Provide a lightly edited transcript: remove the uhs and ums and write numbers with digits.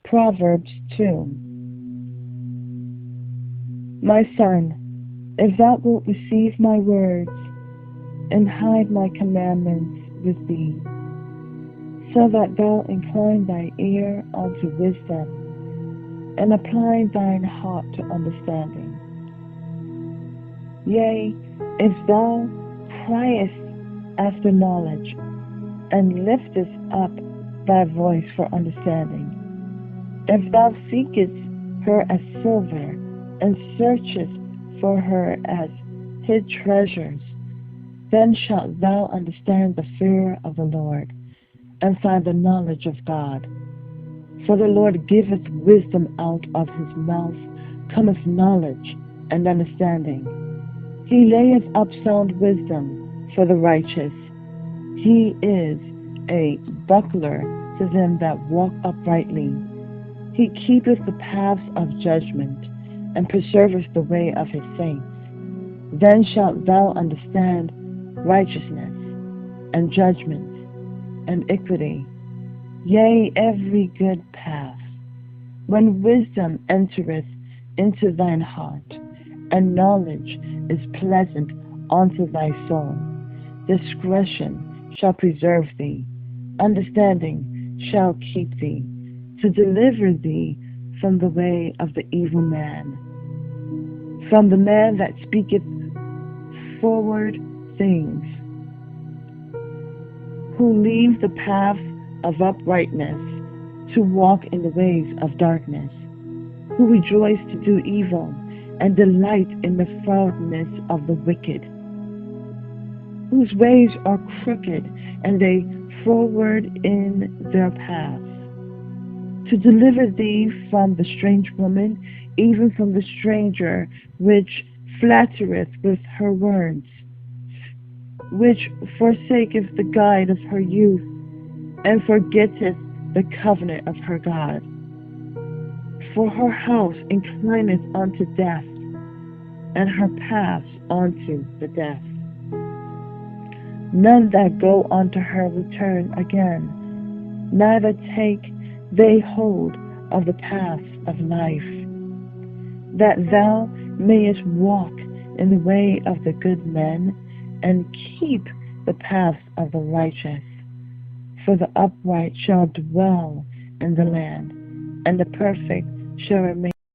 Proverbs 2. My son, if thou wilt receive my words, and hide my commandments with thee, so that thou incline thy ear unto wisdom, and apply thine heart to understanding. Yea, if thou criest after knowledge, and liftest up thy voice for understanding, if thou seekest her as silver, and searchest for her as hid treasures, then shalt thou understand the fear of the Lord, and find the knowledge of God. For the Lord giveth wisdom, out of his mouth cometh knowledge and understanding. He layeth up sound wisdom for the righteous. He is a buckler to them that walk uprightly. He keepeth the paths of judgment, and preserveth the way of his saints. Then shalt thou understand righteousness, and judgment, and equity, yea, every good path. When wisdom entereth into thine heart, and knowledge is pleasant unto thy soul, discretion shall preserve thee, understanding shall keep thee, to deliver thee from the way of the evil man, from the man that speaketh forward things, who leave the path of uprightness to walk in the ways of darkness, who rejoice to do evil, and delight in the frowardness of the wicked, whose ways are crooked, and they froward in their paths, to deliver thee from the strange woman, even from the stranger which flattereth with her words, which forsaketh the guide of her youth, and forgetteth the covenant of her God. For her house inclineth unto death, and her paths unto the death. None that go unto her return again, neither take they hold of the paths of life, that thou mayest walk in the way of the good men, and keep the paths of the righteous. For the upright shall dwell in the land, and the perfect shall remain